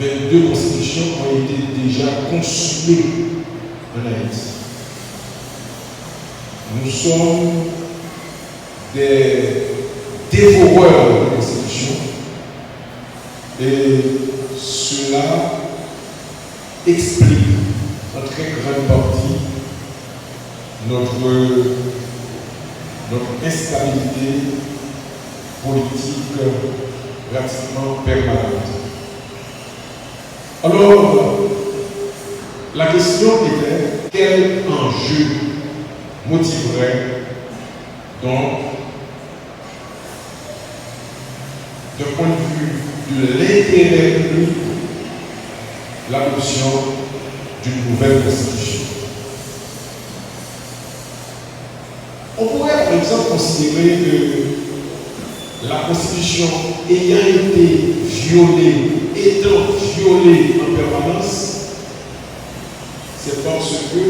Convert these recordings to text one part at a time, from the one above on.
22 constitutions ont été déjà consulées en Haïti. Nous sommes des dévoreurs de constitutions et cela explique en très grande partie notre instabilité politique pratiquement permanente. Alors, la question était quel enjeu motiverait donc, d'un point de vue de l'intérêt public, l'adoption d'une nouvelle constitution. On pourrait par exemple considérer que la constitution ayant été violée, étant violée en permanence, c'est parce que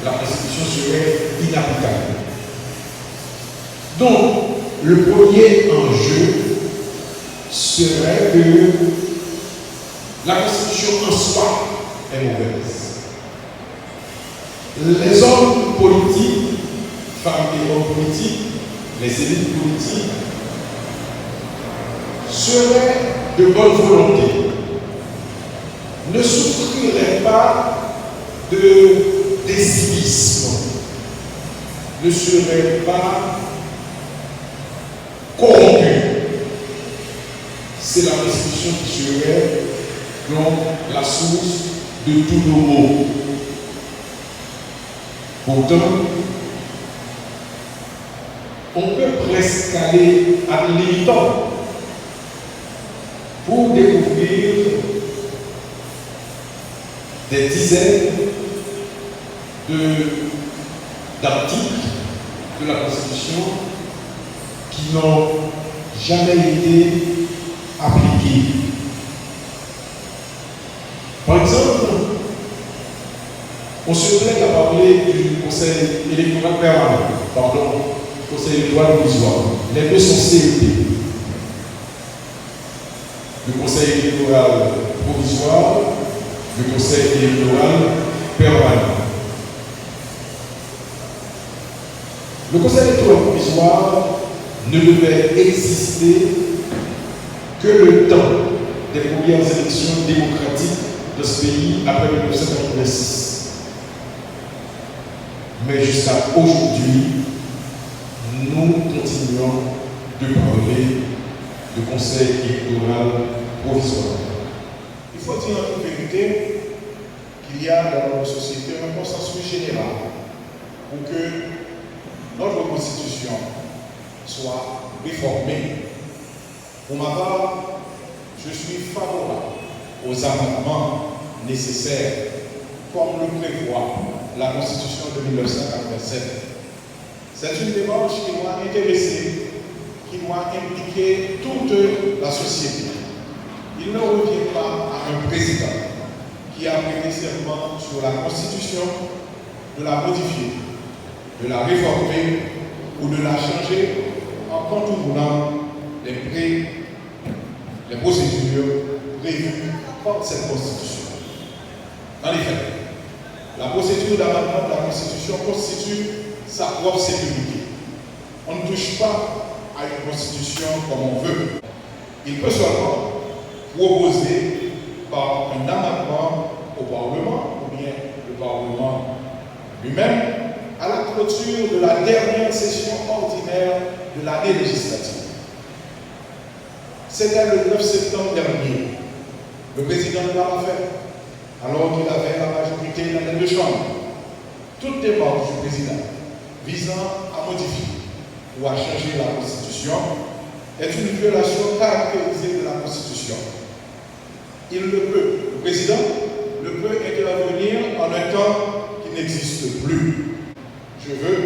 la constitution serait inapplicable. Donc, le premier enjeu serait que la constitution en soi est mauvaise. Les hommes politiques, femmes et hommes politiques, les élites politiques, seraient de bonne volonté, ne souffriraient pas de décivisme, ne seraient pas corrompus. C'est la Constitution qui serait donc la source de tous nos maux. Pourtant, on peut presque aller à l'imitant pour découvrir des dizaines d'articles de la Constitution qui n'ont jamais été appliqués. Par exemple, on se plaît à parler du Conseil électoral permanent, Conseil électoral provisoire. Les deux sont CEP. Le Conseil électoral provisoire, le Conseil électoral permanent. Le Conseil électoral provisoire ne devait exister que le temps des premières élections démocratiques de ce pays après 1986. Mais jusqu'à aujourd'hui, nous continuons de parler de Conseil électoral provisoire. Il faut dire en toute vérité qu'il y a dans notre société un consensus général pour que notre constitution soit réformée. Pour ma part, je suis favorable aux amendements nécessaires, comme le prévoit la Constitution de 1987. C'est une démarche qui m'a intéressé, qui m'a impliqué toute la société. Il ne revient pas à un président qui a prêté serment sur la Constitution de la modifier, de la réformer ou de la changer en contournant les procédures prévues par cette Constitution. En effet, la procédure d'amendement de la Constitution constitue sa propre sécurité. On ne touche pas à une Constitution comme on veut. Il peut seulement proposer par un amendement au Parlement, ou bien le Parlement lui-même, à la clôture de la dernière session ordinaire de l'année législative. C'était le 9 septembre dernier. Le président ne l'a pas fait, alors qu'il avait la majorité dans les deux chambres. Toute démarche du président visant à modifier ou à changer la Constitution est une violation caractérisée de la Constitution. Le président ne peut intervenir en un temps qui n'existe plus. Je veux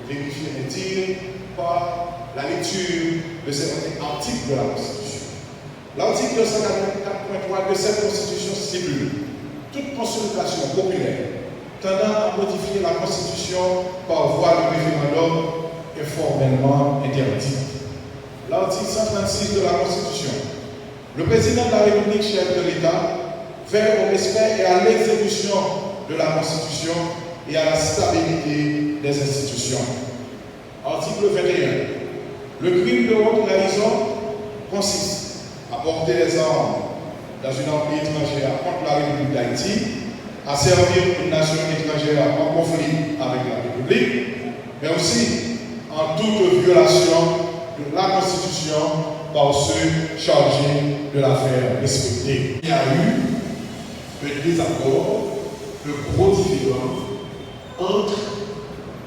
vérifier mes tirs par la lecture de certains articles de la Constitution. L'article 144.3 de cette Constitution stipule toute consultation populaire tendant à modifier la Constitution par voie de référendum est formellement interdite. L'article 136 de la Constitution Le président de la République, chef de l'État, veille au respect et à l'exécution de la Constitution et à la stabilité des institutions. Article 21. Le crime de haute trahison consiste à porter les armes dans une armée étrangère contre la République d'Haïti, à servir une nation étrangère en conflit avec la République, mais aussi en toute violation de la Constitution par ceux chargés de la faire respecter. Il y a eu un désaccord, un gros différent entre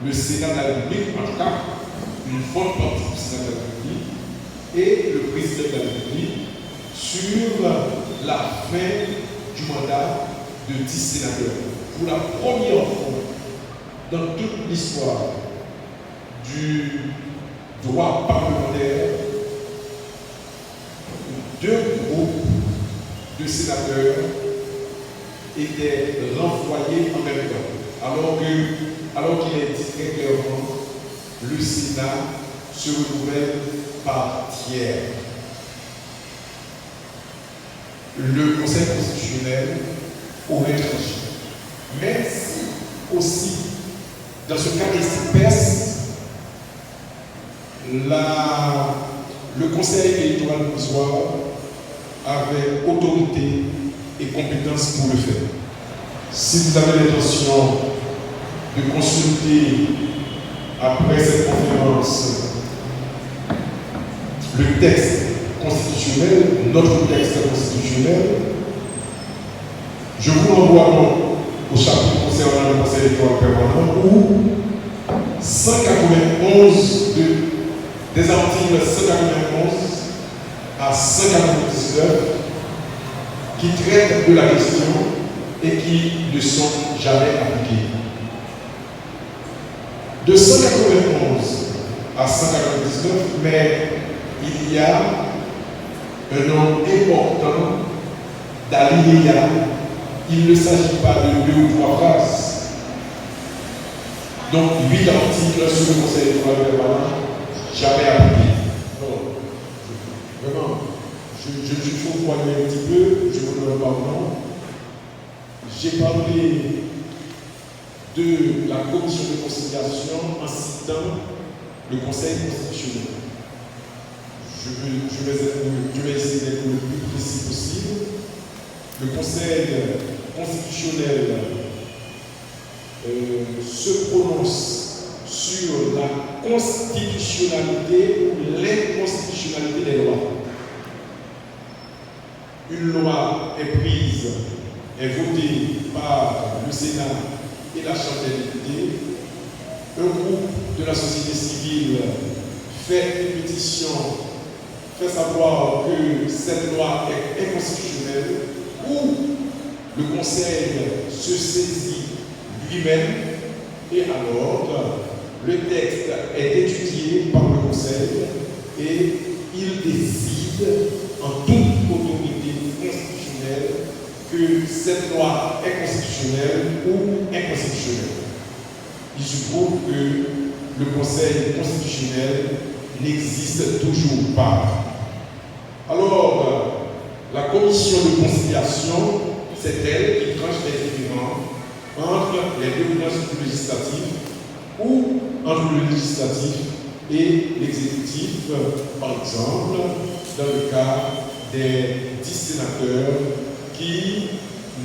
le Sénat de la République, en tout cas une forte partie du Sénat de la République, et le président de la République sur la fin du mandat de 10 sénateurs. Pour la première fois dans toute l'histoire du droit parlementaire, deux groupes de sénateurs étaient renvoyés en même temps, alors qu'il est dit très clairement, le Sénat se renouvelle par tiers. Le Conseil constitutionnel aurait tranché. Mais si aussi, dans ce cas espèce, le Conseil électoral provisoire avait autorité et compétence pour le faire. Si vous avez l'intention de consulter après cette conférence le texte constitutionnel, notre texte constitutionnel, je vous renvoie donc au chapitre concernant le Conseil électoral permanent où 191 des articles 191 à 199 qui traitent de la question et qui ne sont jamais appliqués. De 191 à 199, mais il y a un nombre important d'alinéas. Il ne s'agit pas de 2 ou 3 phrases. Donc 8 articles sur le Conseil électoral permanent, jamais appliqué. Vraiment, je faut poigner un petit peu, je vous le pardon. J'ai parlé de la commission de conciliation en citant le Conseil constitutionnel. Je vais essayer d'être le plus précis possible. Le Conseil constitutionnel se prononce sur la constitutionnalité ou l'inconstitutionnalité des lois. Une loi est prise, est votée par le Sénat et la Chambre des députés. Un groupe de la société civile fait une pétition, fait savoir que cette loi est inconstitutionnelle, ou le Conseil se saisit lui-même, et alors le texte est étudié par le Conseil et il décide en toute autorité constitutionnelle que cette loi est constitutionnelle ou inconstitutionnelle. Il se trouve que le Conseil constitutionnel n'existe toujours pas. Alors, la commission de conciliation, c'est elle qui tranche les différends entre les deux branches du législatif ou entre le législatif et l'exécutif, par exemple, dans le cas des 10 sénateurs qui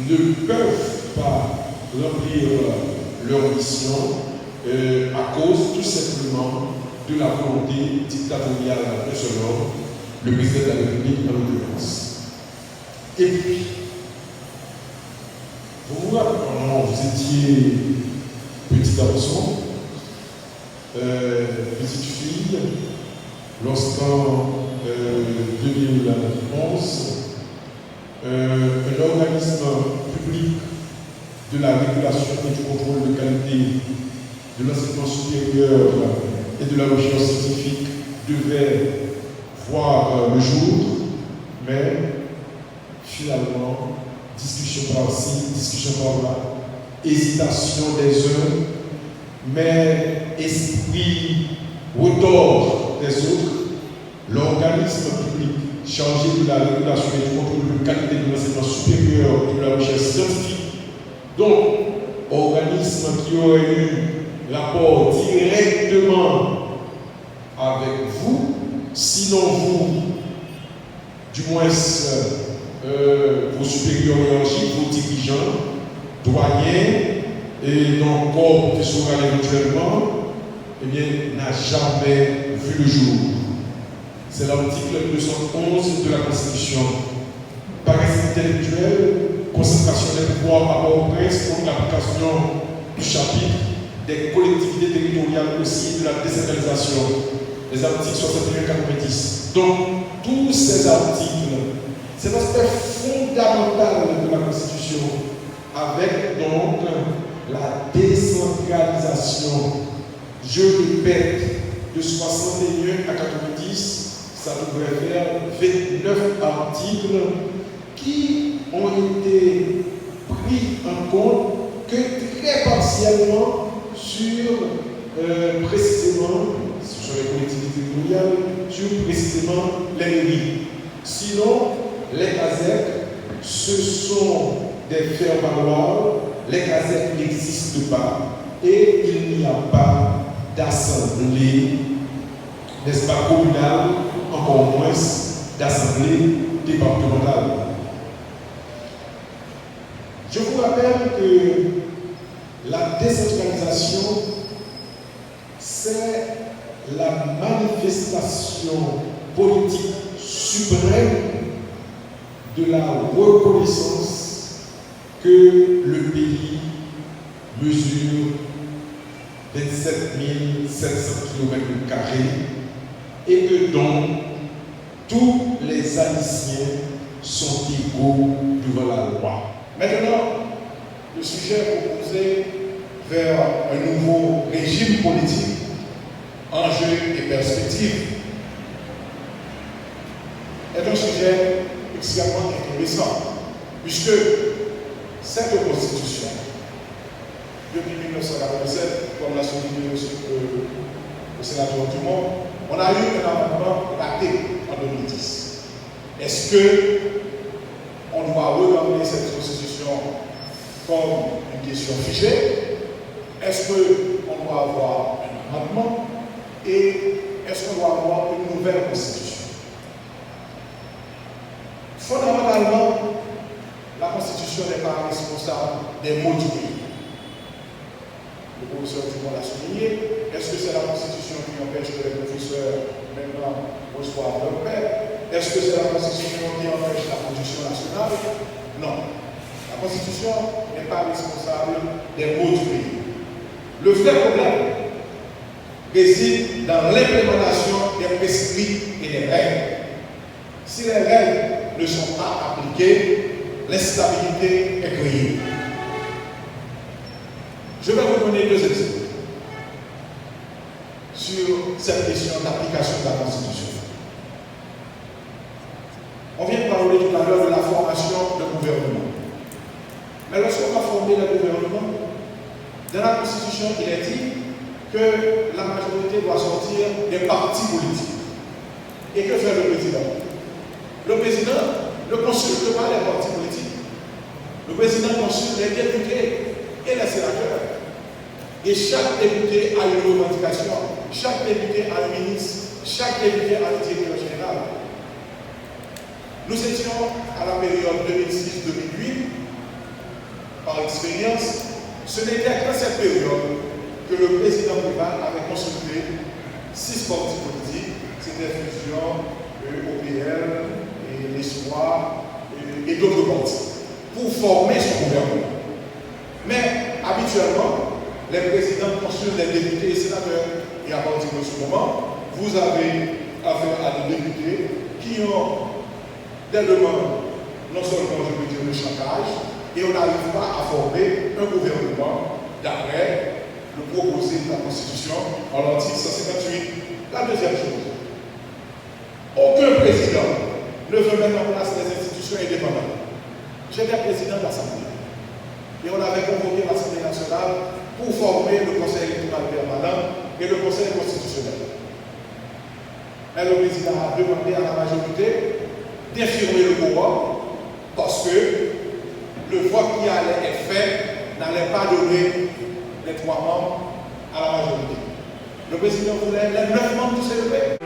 ne peuvent pas remplir leur mission à cause tout simplement de la volonté dictatoriale de ce homme, le président de la République en l'occurrence. Et puis, vous vous rappelez comment vous étiez petit garçon, petite fille, lorsqu'en 2011, un organisme public de la régulation et du contrôle de qualité de l'enseignement supérieur et de la recherche scientifique devait voir le jour, mais finalement, discussion par-ci, discussion par-là, hésitation des uns, mais esprit retors des autres, l'organisme public chargé de la régulation et du contrôle de qualité de l'enseignement supérieur et de la recherche scientifique. Donc, organisme qui aurait eu rapport directement avec vous, sinon vous, du moins vos supérieurs hiérarchiques, vos dirigeants, doyens et donc corps professoral éventuellement, eh bien, n'a jamais vu le jour. C'est l'article 211 de la Constitution. Paresse intellectuelle, concentration des pouvoirs à Port-au-Prince contre l'application du chapitre des collectivités territoriales aussi de la décentralisation, les articles 61-90. Donc, tous ces articles, c'est l'aspect fondamental de la Constitution, avec donc la décentralisation. Je répète, de 61 à 90, ça devrait faire 29 articles qui ont été pris en compte que très partiellement sur précisément sur les collectivités territoriales, sur précisément les mairies. Sinon, les CASEC, ce sont des faire-valoir, les CASEC n'existent pas et il n'y a pas d'assemblée, n'est-ce pas, communale, encore moins d'assemblée départementale. Je vous rappelle que la décentralisation, c'est la manifestation politique suprême de la reconnaissance que le pays mesure 27 700 km² et que donc tous les Haïtiens sont égaux devant la loi. Maintenant, le sujet proposé vers un nouveau régime politique, enjeux et perspectives, est un sujet extrêmement intéressant, puisque cette constitution, depuis 1987, comme l'a souligné le sénateur Dumont, on a eu un amendement raté en 2010. Est-ce qu'on doit regarder cette constitution comme une question figée? Est-ce qu'on doit avoir un amendement? Et est-ce qu'on doit avoir une nouvelle constitution? Fondamentalement, la constitution n'est pas responsable des maux du pays. Le professeur Dumont l'a souligné. Est-ce que c'est la Constitution qui empêche que les professeurs maintenant reçoivent leur paie? Est-ce que c'est la Constitution qui empêche la production nationale? Non. La Constitution n'est pas responsable des maux du pays. Le vrai problème réside dans l'implémentation des prescrits et des règles. Si les règles ne sont pas appliquées, l'instabilité est créée. Je vais vous donner deux exemples sur cette question d'application de la Constitution. On vient de parler tout à l'heure de la formation de gouvernement. Mais lorsqu'on va former le gouvernement, dans la Constitution, il est dit que la majorité doit sortir des partis politiques. Et que fait le président? Le président ne consulte pas les partis politiques. Le président consulte les députés et les sénateurs. Et chaque député a une revendication, chaque député a un ministre, chaque député a un directeur général. Nous étions à la période 2006-2008, par expérience, ce n'était qu'à cette période que le président Préval avait consulté 6 partis politiques, c'était Fusion, OPL, et l'Espoir et d'autres partis, pour former son gouvernement. Mais habituellement, les présidents consultent les députés et sénateurs. Et à partir de ce moment, vous avez affaire à des députés qui ont des demandes, non seulement, je veux dire, le chantage, et on n'arrive pas à former un gouvernement d'après le proposé de la Constitution en l'article 158. La deuxième chose, aucun président ne veut mettre en place des institutions indépendantes. J'étais président de l'Assemblée. Et on avait convoqué l'Assemblée nationale pour former le Conseil électoral permanent et le Conseil constitutionnel. Mais le président a demandé à la majorité d'infirmer le quorum parce que le vote qui allait être fait n'allait pas donner les 3 membres à la majorité. Le président voulait les 9 membres qui se levaient.